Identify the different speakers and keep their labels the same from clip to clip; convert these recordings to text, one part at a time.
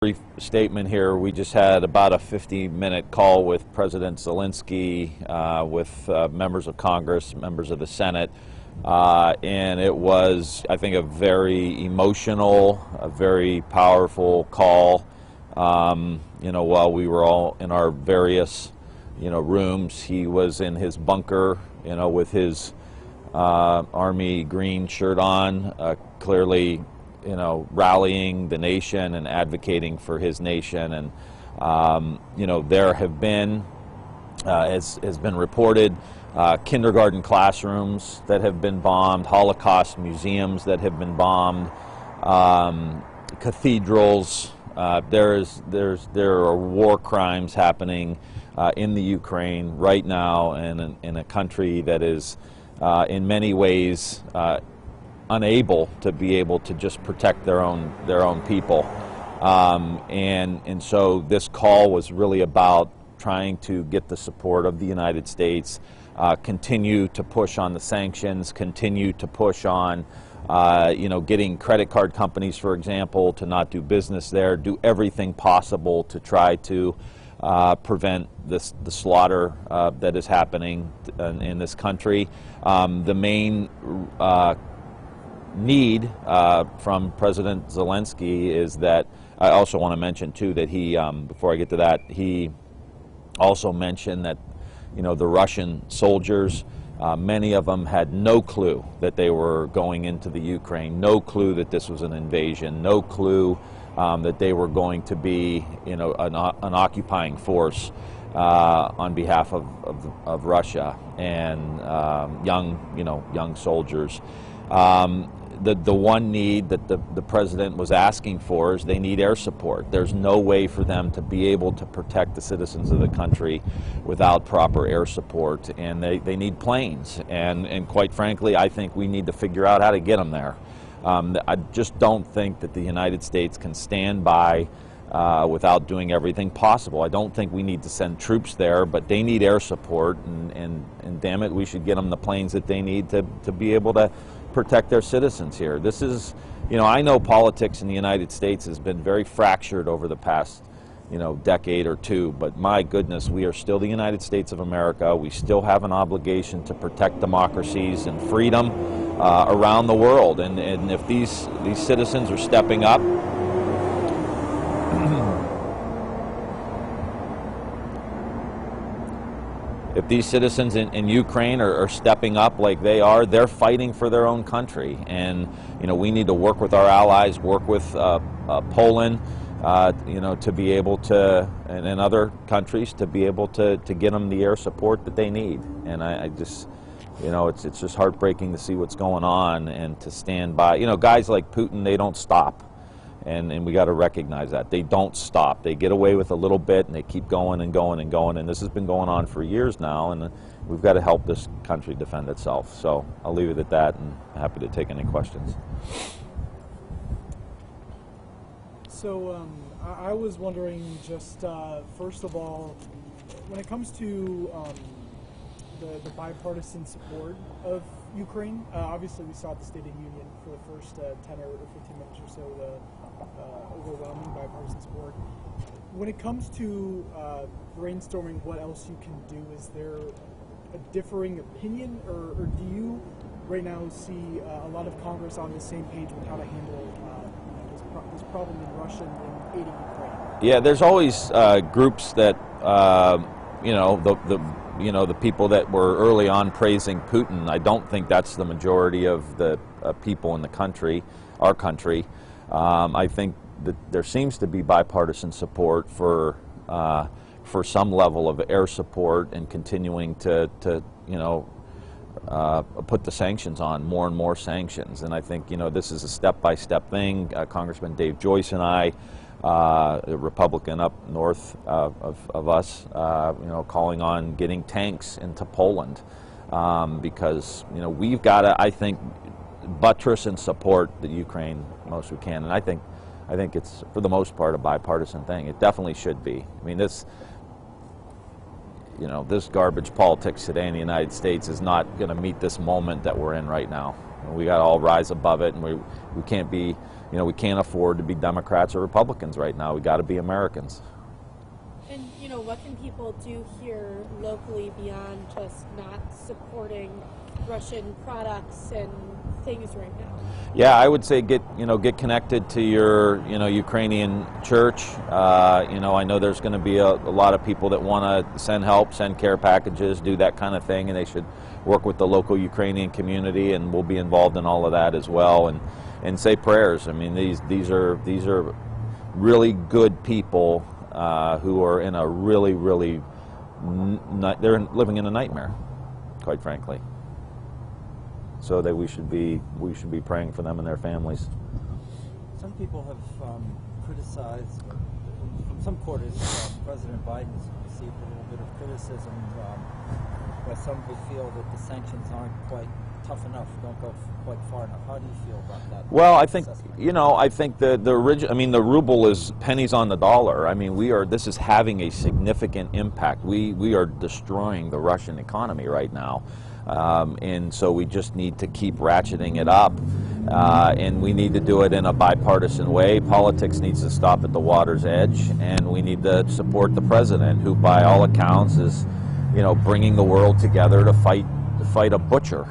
Speaker 1: Brief statement here. We just had about a 50-minute call with President Zelensky, with members of Congress, members of the Senate, and it was, I think, a very emotional, a very powerful call. While we were all in our various, rooms, he was in his bunker, with his Army green shirt on, clearly rallying the nation and advocating for his nation. And, there have been, as has been reported, kindergarten classrooms that have been bombed, Holocaust museums that have been bombed, cathedrals. There are war crimes happening in the Ukraine right now, and in a country that is, in many ways, unable to be able to just protect their own people, and so this call was really about trying to get the support of the United States, continue to push on the sanctions, continue to push on getting credit card companies, for example, to not do business there, do everything possible to try to prevent the slaughter that is happening in this country. The main need from President Zelensky is that, I also want to mention too that he, before I get to that, he also mentioned that the Russian soldiers, many of them had no clue that they were going into the Ukraine, no clue that this was an invasion, no clue that they were going to be an occupying force on behalf of Russia, and young soldiers. The one need that the president was asking for is they need air support. There's no way for them to be able to protect the citizens of the country without proper air support, and they need planes. And quite frankly, I think we need to figure out how to get them there. I just don't think that the United States can stand by without doing everything possible. I don't think we need to send troops there, but they need air support, and damn it, we should get them the planes that they need to be able to protect their citizens here. This is, I know politics in the United States has been very fractured over the past, decade or two, but my goodness, we are still the United States of America. We still have an obligation to protect democracies and freedom around the world, and if these citizens are stepping up, if these citizens in Ukraine are stepping up like they are, they're fighting for their own country. And, we need to work with our allies, work with Poland, to be able to, and other countries, to be able to get them the air support that they need. And I just, it's just heartbreaking to see what's going on and to stand by. Guys like Putin, they don't stop. And we got to recognize that. They don't stop. They get away with a little bit, and they keep going and going and going. And this has been going on for years now, and we've got to help this country defend itself. So I'll leave it at that, and I'm happy to take any questions.
Speaker 2: So I was wondering, just first of all, when it comes to the bipartisan support of Ukraine, obviously we saw at the State of the Union for the first 10 or 15 minutes or so the overwhelming bipartisan support. When it comes to brainstorming what else you can do, is there a differing opinion, or do you right now see a lot of Congress on the same page with how to handle this problem in Russia and aiding Ukraine? Yeah,
Speaker 1: there's always groups that the people that were early on praising Putin. I don't think that's the majority of the people in the country, our country. I think that there seems to be bipartisan support for some level of air support and continuing to put the sanctions on, more and more sanctions. And I think this is a step-by-step thing. Congressman Dave Joyce and I, a Republican up north of us, calling on getting tanks into Poland, because we've got to, I think, buttress and support the Ukraine most we can. And I think it's, for the most part, a bipartisan thing. It definitely should be. I mean, this garbage politics today in the United States is not going to meet this moment that we're in right now. We got to all rise above it, and we can't be we can't afford to be Democrats or Republicans right now. We got to be Americans.
Speaker 3: And, what can people do here locally beyond just not supporting Russian products and things right now?
Speaker 1: Yeah, I would say get connected to your Ukrainian church. I know there's going to be a lot of people that want to send help, send care packages, do that kind of thing, and they should work with the local Ukrainian community, and we'll be involved in all of that as well. And say prayers. I mean, these are really good people who are in a really they're living in a nightmare, quite frankly. So that we should be praying for them and their families.
Speaker 4: Some people have criticized, from some quarters, President Biden's received a little bit of criticism, where some would feel that the sanctions aren't quite tough enough, don't go quite far enough. How do you feel about that?
Speaker 1: Well, I think I think the ruble is pennies on the dollar. I mean, this is having a significant impact. We are destroying the Russian economy right now. And so we just need to keep ratcheting it up, and we need to do it in a bipartisan way. Politics needs to stop at the water's edge, and we need to support the president, who by all accounts is, bringing the world together to fight a butcher.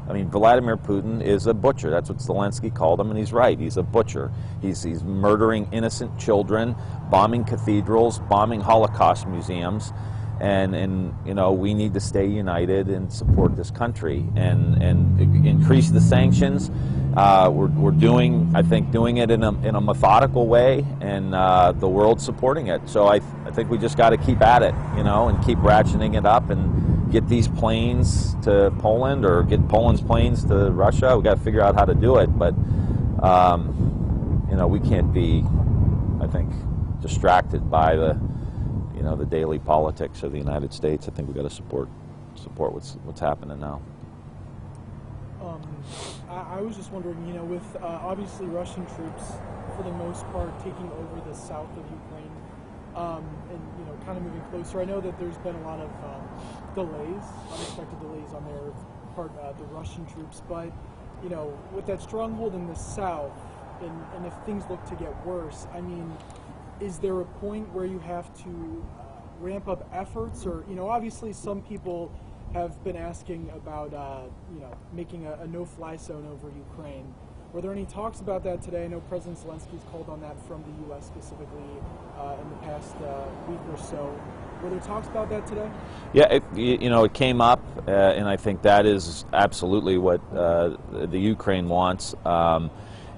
Speaker 1: I mean, Vladimir Putin is a butcher. That's what Zelensky called him, and he's right. He's a butcher. He's murdering innocent children, bombing cathedrals, bombing Holocaust museums. And we need to stay united and support this country and increase the sanctions. We're doing it in a methodical way, and the world's supporting it. So I think we just got to keep at it, and keep ratcheting it up and get these planes to Poland or get Poland's planes to Russia. We got to figure out how to do it, but we can't be, I think, distracted by the daily politics of the United States. I think we've got to support what's happening now.
Speaker 2: I was just wondering, with obviously Russian troops for the most part taking over the south of Ukraine, and kind of moving closer. I know that there's been a lot of delays, unexpected delays on their part, the Russian troops. But with that stronghold in the south, and if things look to get worse, I mean, is there a point where you have to ramp up efforts, or obviously some people have been asking about making a no-fly zone over Ukraine. Were there any talks about that today? I know President Zelensky's called on that from the U.S. specifically in the past week or so. Were there talks about that today?
Speaker 1: Yeah, it came up, and I think that is absolutely what the Ukraine wants.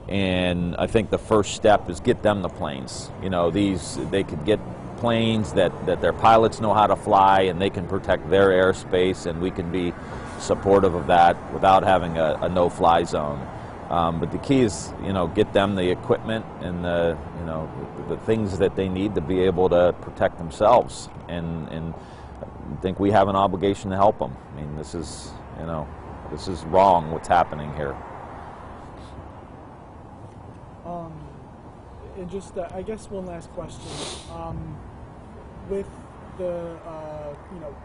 Speaker 1: And I think the first step is get them the planes. They could get planes that their pilots know how to fly, and they can protect their airspace, and we can be supportive of that without having a no-fly zone. But the key is, get them the equipment and the things that they need to be able to protect themselves. And I think we have an obligation to help them. I mean, this is wrong what's happening here.
Speaker 2: And just, I guess one last question. With the,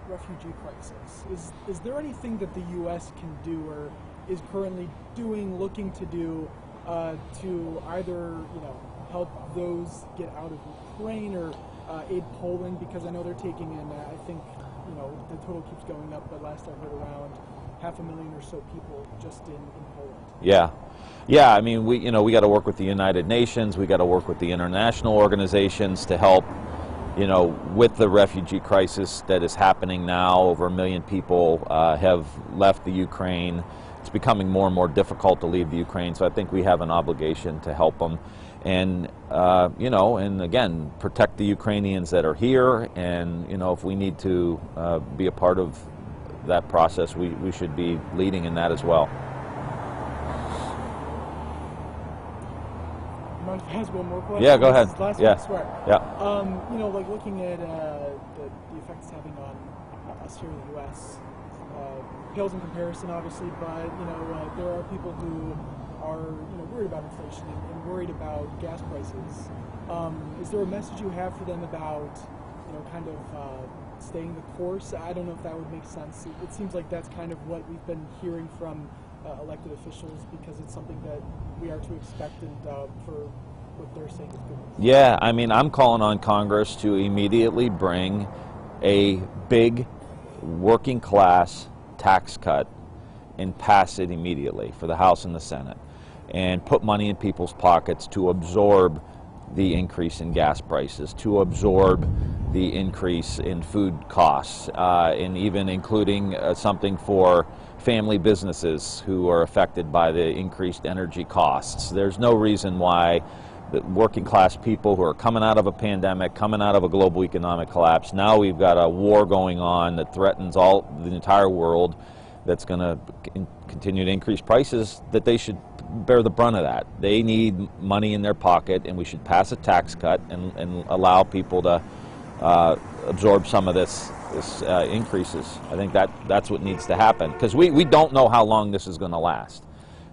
Speaker 2: refugee crisis, is there anything that the U.S. can do or is currently doing, looking to do, to either, help those get out of Ukraine or aid Poland? Because I know they're taking in, I think, the total keeps going up, but last I heard around 500,000 or so people just in Poland.
Speaker 1: Yeah. I mean, we got to work with the United Nations. We got to work with the international organizations to help, with the refugee crisis that is happening now. Over 1 million people have left the Ukraine. It's becoming more and more difficult to leave the Ukraine. So I think we have an obligation to help them, and and again, protect the Ukrainians that are here. And if we need to be a part of that process, we should be leading in that as well.
Speaker 2: Mind if I ask one more question?
Speaker 1: Yeah, go ahead.
Speaker 2: Last
Speaker 1: Yeah.
Speaker 2: one, I swear.
Speaker 1: Yeah.
Speaker 2: Like looking at the effects it's having on us here in the U.S. Pales in comparison, obviously, but there are people who are worried about inflation and worried about gas prices. Is there a message you have for them about kind of staying the course? I don't know if that would make sense. It seems like that's kind of what we've been hearing from elected officials, because it's something that we are to expect, and for what they're saying is good.
Speaker 1: Yeah, I mean, I'm calling on Congress to immediately bring a big working class tax cut and pass it immediately for the House and the Senate, and put money in people's pockets to absorb the increase in gas prices, to absorb the increase in food costs, and even including something for family businesses who are affected by the increased energy costs. There's no reason why the working class people who are coming out of a pandemic, coming out of a global economic collapse, now we've got a war going on that threatens the entire world, that's going to continue to increase prices, that they should bear the brunt of that. They need money in their pocket, and we should pass a tax cut and allow people to absorb some of this increases. I think that's what needs to happen, because we don't know how long this is going to last.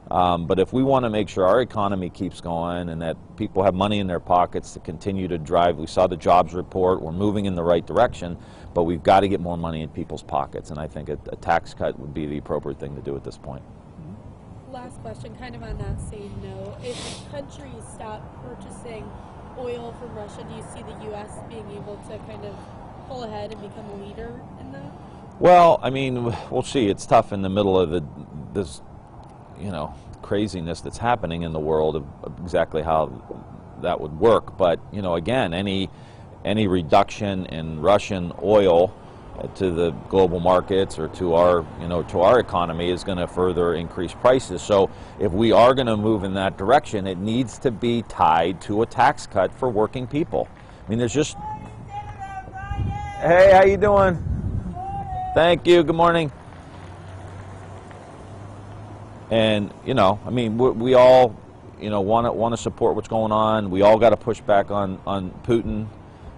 Speaker 1: But if we want to make sure our economy keeps going and that people have money in their pockets to continue to drive, we saw the jobs report, we're moving in the right direction, but we've got to get more money in people's pockets, and I think a tax cut would be the appropriate thing to do at this point.
Speaker 3: Last question, kind of on that same note. If countries stop purchasing oil from Russia, do you see the U.S. being able to kind of pull ahead and become a leader in that?
Speaker 1: Well, I mean, we'll see. It's tough in the middle of this craziness that's happening in the world of exactly how that would work. But, again, any reduction in Russian oil to the global markets or to our economy is going to further increase prices. So if we are going to move in that direction, it needs to be tied to a tax cut for working people. I mean, there's just... Hey, how you doing? Thank you. Good morning. And, I mean, we all, want to support what's going on. We all got to push back on Putin,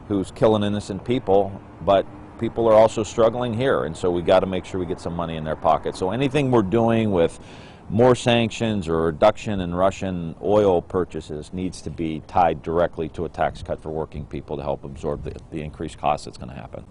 Speaker 1: who's killing innocent people, but people are also struggling here, and so we got to make sure we get some money in their pocket. So anything we're doing with more sanctions or reduction in Russian oil purchases needs to be tied directly to a tax cut for working people to help absorb the increased cost that's going to happen.